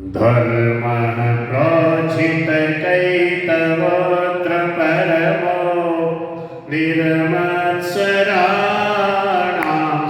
धर्मः प्रोज्झितकैतवोऽत्र परमो निर्मत्सराणां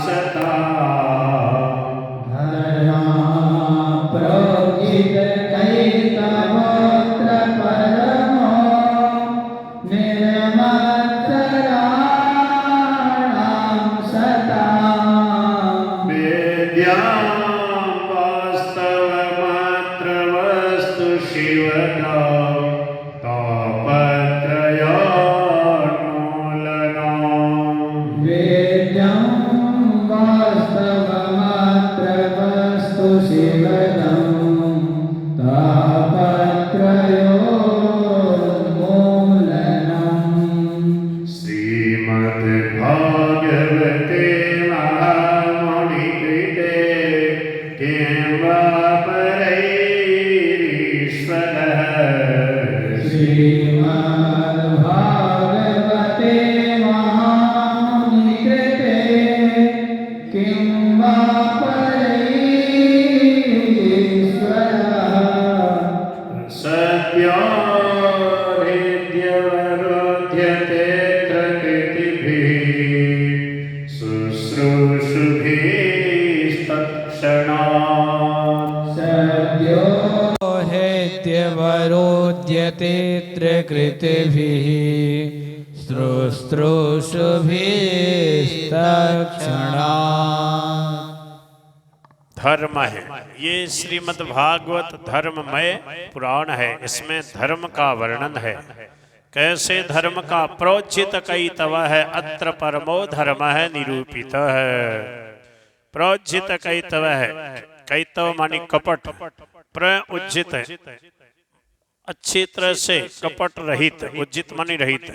सताम्। धर्मः प्रोज्झितकैतवोऽत्र परमो निर्मत्सराणां सताम्। वेद्यां वास्तवमात्रवस्तु शिवदां तापत्रयोन्मूलनम्। वेद्यं वास्तवमात्रवस्तु शिवदं तापत्रयोन्मूलनम्। श्रीमद्भागवते महामुनिकृते किं वा परैरीश्वरः। श्रीमद्भागवते महामुनिकृते किं वा परैरीश्वरः। सद्यो हृद्यवरोध्यतेऽत्र कृतिभिः शुश्रूषुभिस्तत्क्षणात्। सद्यो हेत्यवरोध्यतेऽत्र कृतिभिः शुश्रूषुभिस्तत्क्षणात्। धर्म है। ये श्रीमद् भागवत धर्ममय पुराण है। इसमें धर्म का वर्णन है। कैसे धर्म का प्रोज्झित कई तव है, अत्र परमो धर्म है निरूपित है। प्रोज्झित कई तव है, कई तव मानी कपट, प्रउज्जित है अच्छी तरह से कपट रहित, उज्जित मानी रहित,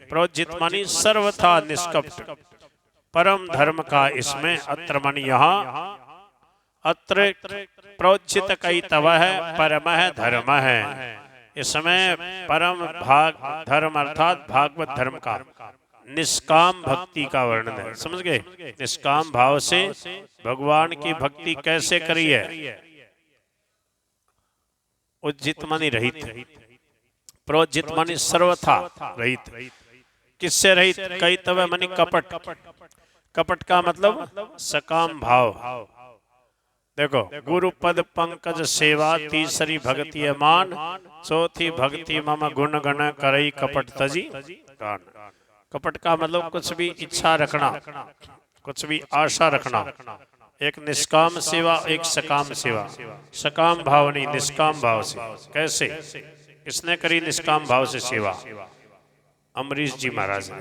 प्रोज्झित मानी सर्वथा निष्कपट। परम धर्म का इसमें अत्र मानी यहाँ, अत्र प्रोज्झित कई तव है, परम है धर्म है। इसमें परम भाग धर्म अर्थात भागवत धर्म का निष्काम भक्ति का वर्णन है। समझ गए? निष्काम भाव से भगवान की भक्ति कैसे करी है। उज्जित मानी रहित, प्रोज्झित मानी सर्वथा रहित। किससे रहित? कई तव मानी कपट। कपट का मतलब सकाम भाव। देखो, गुरु पद पंकज सेवा, तीसरी भक्ति अमान, चौथी भक्ति मम गुण गण करई कपट तजी गान। कपट का मतलब कुछ भी इच्छा रखना, कुछ भी आशा रखना। एक निष्काम सेवा, एक सकाम सेवा। सकाम भाव नहीं, निष्काम भाव से। कैसे? किसने करी निष्काम भाव से सेवा? अमरीश जी महाराज ने।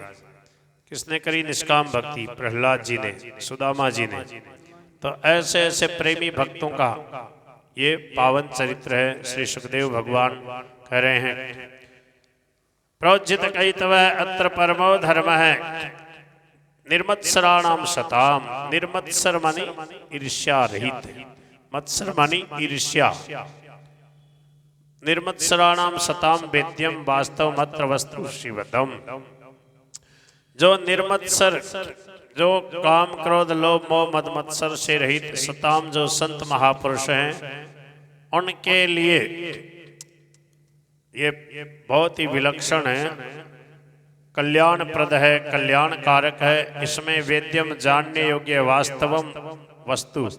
किसने करी निष्काम भक्ति? प्रहलाद जी ने, सुदामा जी ने। तो ऐसे ऐसे प्रेमी भक्तों का ये पावन चरित्र है। श्री सुखदेव भगवान कह रहे हैं, प्रोज्झित कई तव अत्र परमो धर्म है निर्मत्सराणाम सताम। निर्मत्सर मानी ईर्ष्या रहित, मत्सर मानी ईर्ष्या। निर्मत्सराणाम सताम वेद्यम वास्तव मत्र वस्तु शिवदम। जो निर्मत्सर, जो काम क्रोध लोभ मोह मद मत्सर से रहित सताम जो संत महापुरुष हैं, उनके लिए ये बहुत ही विलक्षण है, कल्याणप्रद है, कल्याण कारक है। इसमें वेद्यम जानने योग्य वास्तवम वस्तु,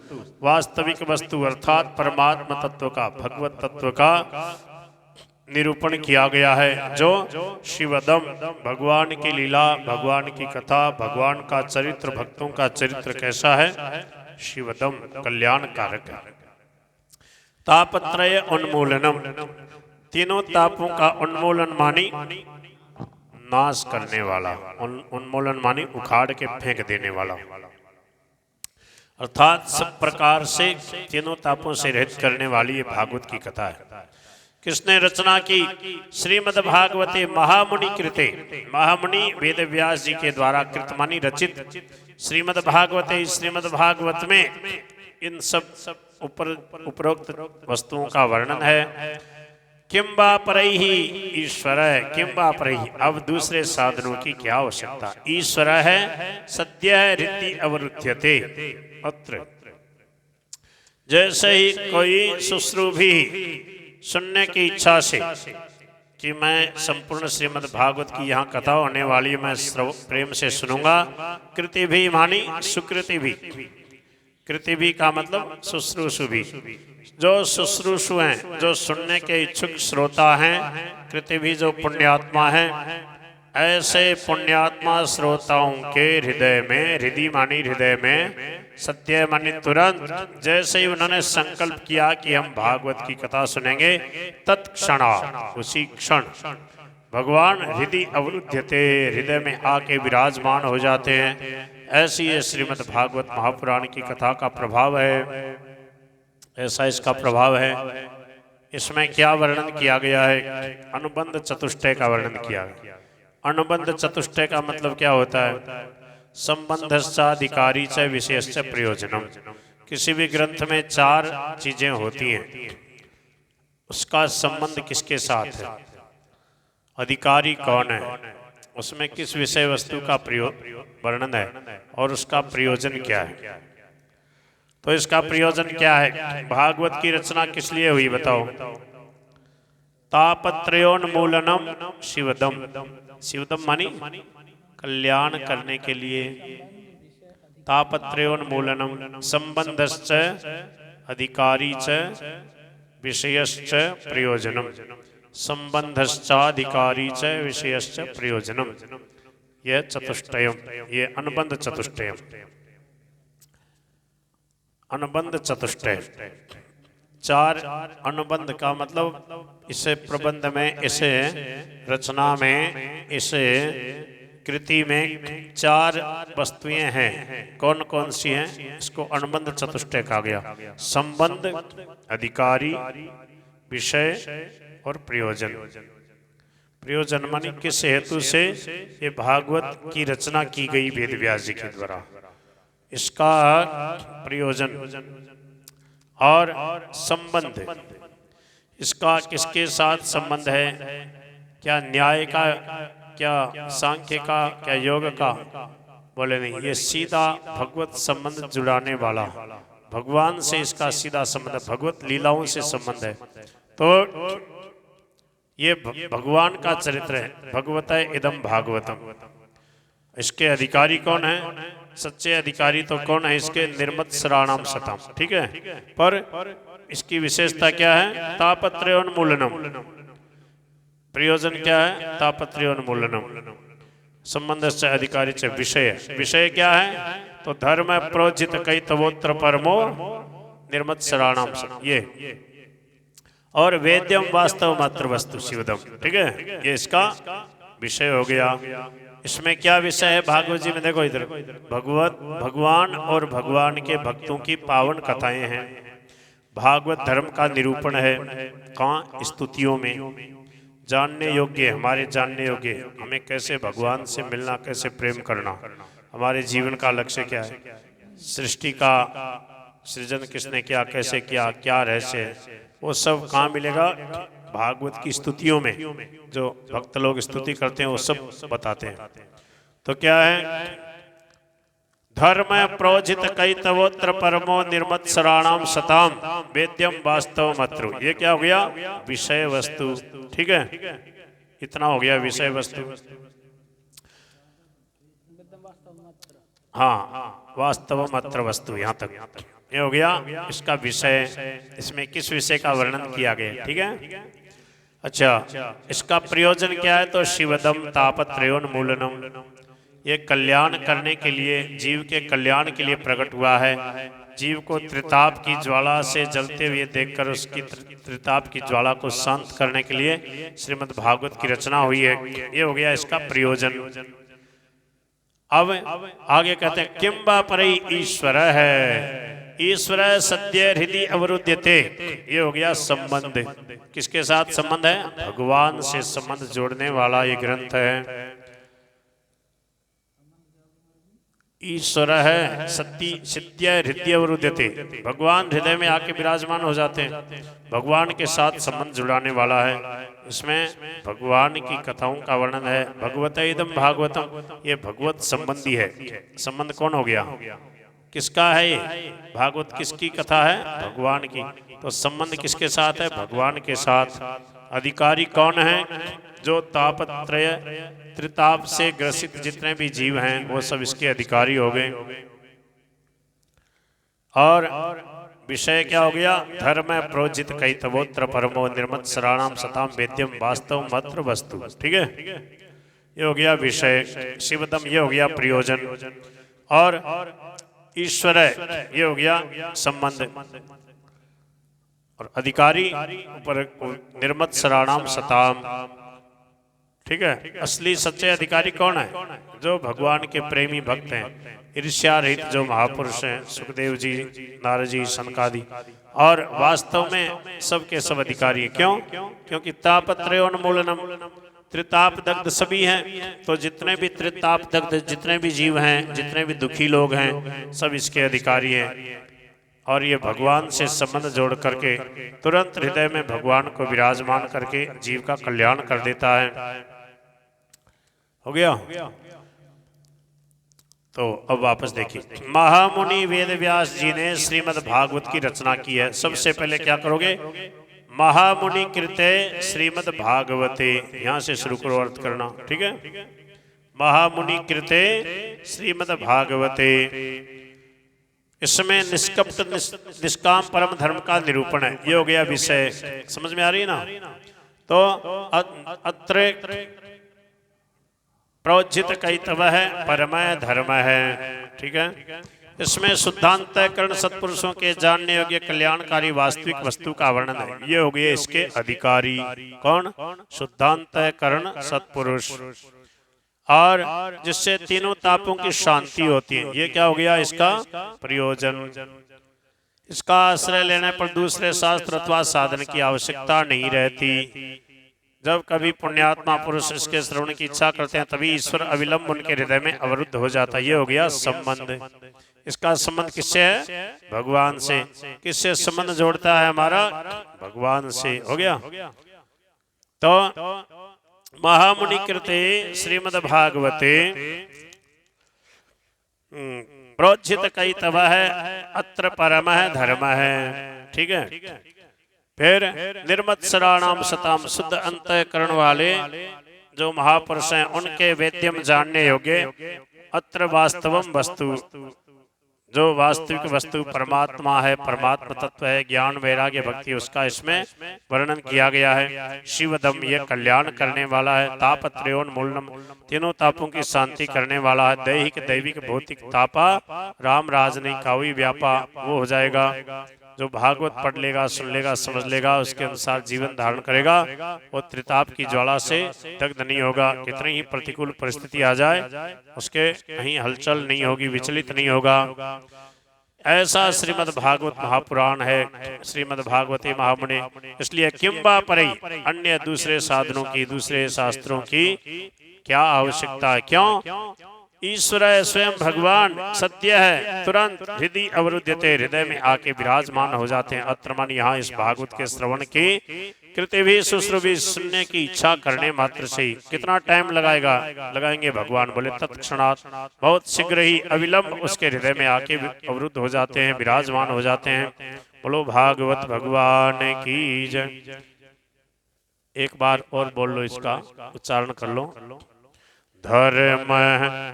वास्तविक वस्तु अर्थात परमात्मा तत्व का, भगवत तत्व का निरूपण किया गया है। जो शिवदम, भगवान की लीला, भगवान की कथा, भगवान का चरित्र, भक्तों का चरित्र कैसा है? शिवदम, कल्याण कारक है। तापत्रय उन्मूलनम, तीनों तापों का उन्मूलन मानी नाश करने वाला, उन्मूलन मानी उखाड़ के फेंक देने वाला, अर्थात सब प्रकार से तीनों तापों से रहित करने वाली ये भागवत की कथा है। किसने रचना की? श्रीमद् भागवते महामुनि कृते। महामुनि वेद व्यास जी के द्वारा कृत मानी रचित श्रीमद् भागवते, श्रीमद् भागवत में इन सब उपरोक्त वस्तुओं का वर्णन है। किम वा परैहि ईश्वर है, किम वा परैहि, अब दूसरे साधनों की क्या आवश्यकता? ईश्वर है सद्य हृदि अवरुध्यते। अत्र जैसे ही कोई शुश्रूभी सुनने की इच्छा से कि मैं संपूर्ण श्रीमद् भागवत की यहाँ कथा होने वाली है, मैं प्रेम से सुनूंगा। कृति भी मानी सुकृति भी। कृति भी का मतलब शुश्रूषु भी। जो शुश्रूषु हैं, जो सुनने के इच्छुक श्रोता हैं, कृति भी जो पुण्यात्मा हैं, ऐसे पुण्यात्मा श्रोताओं के हृदय में, हृदय मानी हृदय में, सत्य मानी तुरंत, जैसे ही उन्होंने संकल्प किया कि हम भागवत की कथा सुनेंगे, तत्क्षणा उसी क्षण भगवान हृदय अवरुध्यते, हृदय में आके विराजमान हो जाते हैं। ऐसी ये श्रीमद् भागवत महापुराण की कथा का प्रभाव है। ऐसा इसका प्रभाव है। इसमें क्या वर्णन किया गया है? अनुबंध चतुष्टय का वर्णन किया गया। अनुबंध चतुष्टय का मतलब क्या होता है? संबंधश्चाधिकारी च विशेषश्च प्रयोजनम। किसी भी ग्रंथ में 4 चीजें होती हैं, उसका संबंध किसके साथ है, अधिकारी कौन है, उसमें किस विषय वस्तु का वर्णन है और उसका प्रयोजन क्या है। तो इसका प्रयोजन क्या है? भागवत की रचना किस लिए हुई बताओ? तापत्रयोन्मूलनम शिवदम। शिवदम मानी कल्याण करने के लिए। तापत्रयोन्मूलनम संबंधश्च अधिकारी च विषयश्च प्रयोजनम। संबंधश्चाधिकारी च विषयश्च प्रयोजनम। यह चतुष्टयम, ये अनुबंध चतुष्टयम। अनुबंध चतुष्टय 4 अनुबंध का मतलब इसे प्रबंध में, इसे रचना में, इसे कृति में 4 वस्तुएं हैं। कौन कौन सी हैं? इसको अनुबंध चतुष्टय कहा गया। संबंध, अधिकारी, विषय और प्रयोजन। प्रयोजन मानी किस हेतु से ये भागवत की रचना की गई वेद व्यास जी के द्वारा, इसका प्रयोजन। और संबंध, इसका किसके साथ संबंध है? क्या न्याय का, क्या सांख्य का, क्या योग का? बोले नहीं, ये सीधा भगवत संबंध जुड़ाने वाला, भगवान से इसका सीधा संबंध, भगवत लीलाओं से संबंध है। तो ये भगवान का चरित्र है। भगवत इदम भागवतम। इसके अधिकारी कौन है? सच्चे अधिकारी तो कौन है इसके? निर्मत्सराणाम सताम। ठीक है, पर इसकी विशेषता क्या है? तापत्रयोन्मूलनम। प्रयोजन क्या है? तापत्रयोन्मूलनम। संबंध से अधिकारी से विषय। विषय क्या है? तो धर्म प्रोजित कई तवोत्र परमो निर्मत्सराणाम सताम। ये और वेद्यम वास्तव मात्र वस्तु शिवदम। ठीक है, ये इसका विषय हो गया। इसमें क्या विषय है भागवत जी में? देखो इधर, भगवान और भगवान के भक्तों की पावन कथाएं हैं। भागवत धर्म का निरूपण है। कहाँ? स्तुतियों में। जानने योग्य, हमारे जानने योग्य, हमें कैसे भगवान से मिलना, कैसे प्रेम करना, हमारे जीवन का लक्ष्य क्या है, सृष्टि का सृजन किसने किया, कैसे किया, क्या रहस्य है, वो सब कहाँ मिलेगा? भागवत की स्तुतियों में। जो भक्त लोग स्तुति करते हैं वो सब बताते हैं। तो क्या है? धर्म प्रोजित कई तवोत्र परमो निर्मत्सराणाम सताम वेद्यम वास्तव मात्रु। ये क्या हो गया? विषय वस्तु। ठीक है, इतना हो गया विषय वस्तु। हाँ, वास्तव मात्र वस्तु, यहाँ तक ये हो गया इसका विषय। इसमें किस विषय का वर्णन किया गया? ठीक है, अच्छा, इसका प्रयोजन क्या है? तो शिवदम तापत्रयोन्मूलनम। ये कल्याण करने के लिए, जीव के कल्याण के लिए प्रकट हुआ है। जीव को त्रिताप की ज्वाला से जलते हुए देखकर उसकी त्रिताप की ज्वाला को शांत करने के लिए श्रीमद् भागवत की रचना हुई है। ये हो गया इसका प्रयोजन। अब आगे कहते हैं किम वा परै ईश्वर है। ईश्वर सद्य हृदय अवरुध्यते। ये हो गया संबंध। किसके साथ संबंध है? भगवान से संबंध जोड़ने वाला ये ग्रंथ है। ईश्वर है सत्य हृदय अवरुध्यते। भगवान हृदय में आके विराजमान हो जाते हैं। भगवान के साथ संबंध जुड़ाने वाला है। इसमें भगवान की कथाओं का वर्णन है। भगवत इदम भागवतम, ये भगवत संबंधी है। संबंध कौन हो गया? किसका है ये? भागवत किसकी कथा है? भगवान की। तो संबंध किसके साथ है? भगवान के साथ। अधिकारी कौन है? जो तापत्रय त्रिताप से ग्रसित जितने भी जीव हैं वो सब इसके अधिकारी हो गए। और विषय क्या हो गया? धर्म प्रोजित कैतवोत्र परमो निर्मत शराणाम सताम वेद्यम वास्तव मत्र वस्तु। ठीक है, ये हो गया विषय। शिवदम ये हो गया प्रयोजन। और ईश्वर ये हो गया संबंध। और अधिकारी ऊपर निर्मत शराणाम सताम। ठीक है, असली सच्चे अधिकारी कौन है? जो भगवान के प्रेमी भक्त हैं, ईर्ष्या रहित जो महापुरुष हैं, सुखदेव जी, नारद जी, सनकादि। और वास्तव में सबके सब अधिकारी हैं। क्यों? क्योंकि तापत्रयोन्मूलनम, त्रिताप दग्ध सभी हैं। तो जितने भी त्रिताप दग्ध जितने भी जीव हैं, जितने भी दुखी लोग हैं, सब इसके अधिकारी हैं। और ये भगवान से संबंध जोड़ करके तुरंत हृदय में भगवान को विराजमान करके जीव का कल्याण कर देता है। हो गया? तो अब वापस देखिए, महामुनि वेद व्यास जी ने श्रीमद् भागवत की रचना की है। सबसे पहले क्या करोगे? महामुनि कृते श्रीमद् भागवते, यहां से शुरू करो अर्थ करना। ठीक है, महामुनि कृते श्रीमद् भागवते। इसमें निष्कपट निष्काम परम धर्म का निरूपण है। ये हो गया विषय। समझ में आ रही है ना? तो अत्र प्रोज्झित कैतव है, परमय धर्म है। ठीक है, इसमें शुद्धांतःकरण सत्पुरुषों के जानने योग्य कल्याणकारी वास्तविक वस्तु का वर्णन है। ये हो गए इसके अधिकारी। कौन? शुद्धांतःकरण सत्पुरुष। और जिससे तीनों तापों की शांति होती है। ये क्या हो गया? इसका प्रयोजन। इसका आश्रय लेने पर दूसरे शास्त्र अथवा साधन की आवश्यकता नहीं रहती। जब कभी पुण्यात्मा पुरुष इसके श्रवण की इच्छा करते हैं तभी ईश्वर अविलंब उनके हृदय में अवरुद्ध हो जाता है। ये हो गया संबंध। इसका संबंध किससे है? भगवान से। किससे संबंध जोड़ता है हमारा? भगवान से। हो गया? तो महामुनि कृते श्रीमद् भागवते प्रोज्झित कैतव है, अत्र परम है धर्म है। ठीक है, फिर निर्मत शराणाम सताम, शुद्ध अंतःकरण वाले जो महापुरुष हैं उनके वेद्यम जानने योग्य, अत्र वास्तवम वस्तु, जो वास्तविक वस्तु परमात्मा है, परमात्मा तत्व है, ज्ञान वैराग्य भक्ति, उसका इसमें वर्णन किया गया है। शिवदम ये कल्याण करने वाला है। तापत्रयोन्मूलनम तीनों तापों की शांति करने वाला है। दैहिक दैविक भौतिक तापा राम राज नहीं कावी व्यापा, वो हो जाएगा। जो भागवत पढ़ लेगा, सुन लेगा, समझ लेगा, उसके अनुसार जीवन धारण करेगा, वो त्रिताप की ज्वाला से दग्ध नहीं होगा। कितनी ही प्रतिकूल परिस्थिति आ जाए उसके कहीं हलचल नहीं होगी, विचलित नहीं होगा। ऐसा श्रीमद् भागवत महापुराण है, श्रीमद् भागवते महामुनि। इसलिए किंबा परे, अन्य दूसरे साधनों की, दूसरे शास्त्रों की क्या आवश्यकता है? क्यों? ईश्वर स्वयं भगवान सत्य है, तुरंत हृदय अवरुद्धते, हृदय में आके विराजमान हो जाते हैं। अत्र मन यहाँ इस भागवत के श्रवण की कृत्य भी शुश्रूषा सुनने की इच्छा करने मात्र से ही कितना टाइम लगाएंगे भगवान बोले तत्क्षणात्, बहुत शीघ्र ही अविलंब उसके हृदय में आके अवरुद्ध हो जाते हैं, विराजमान हो जाते हैं। बोलो भागवत भगवान की जय। एक बार और बोल लो, इसका उच्चारण कर लो। धर्म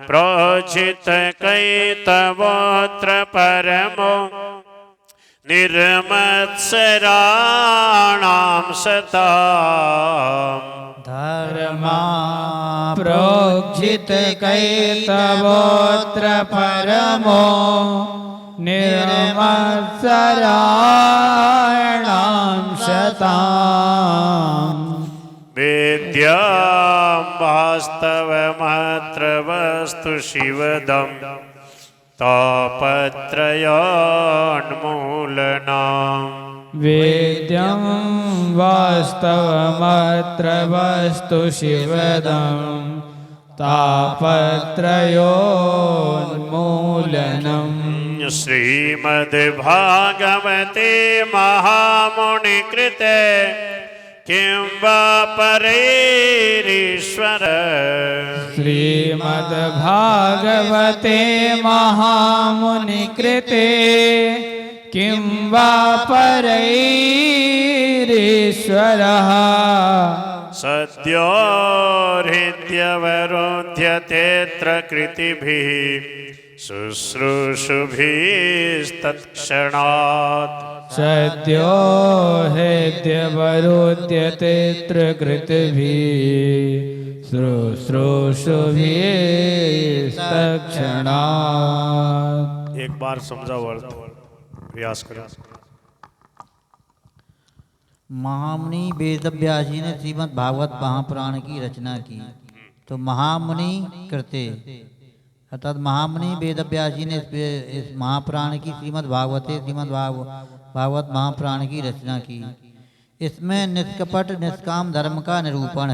प्रोज्झित कैतवोत्र परमो निर्मत्सराणां सताम्। धर्मा प्रोज्झित कैतवोत्र परमो निर्मत्सराणां सताम्। वेद्यां वास्तवमत्र वस्तु शिवदं तापत्रयोन्मूलनम्। वेद्यं वास्तवमत्र वस्तु शिवदं तापत्रयोन्मूलनम्। श्रीमद्भागवते महामुनिकृते किं वा परैरीश्वर श्रीमद्भागवते महामुनिकृते किं वा परैरीश्वरः सद्यो हृद्यवरोध्यतेऽत्र कृतिभिः शुश्रूषुभिस्तत्क्षणात् सद्यो हेद्यवरोद्यतेऽत्र कृतिभिः शुश्रूषुभिस्तत्क्षणात्। एक बार समझाओ अर्थ प्रयास करो। महामुनि वेदव्यास जी ने श्रीमद् भागवत महापुराण की रचना की। तो महामुनि कृते अर्थात महामुनि वेदव्यास जी ने इस महापुराण की श्रीमद् भागवत महापुराण की रचना की। इसमें निष्कपट निष्काम धर्म का निरूपण है।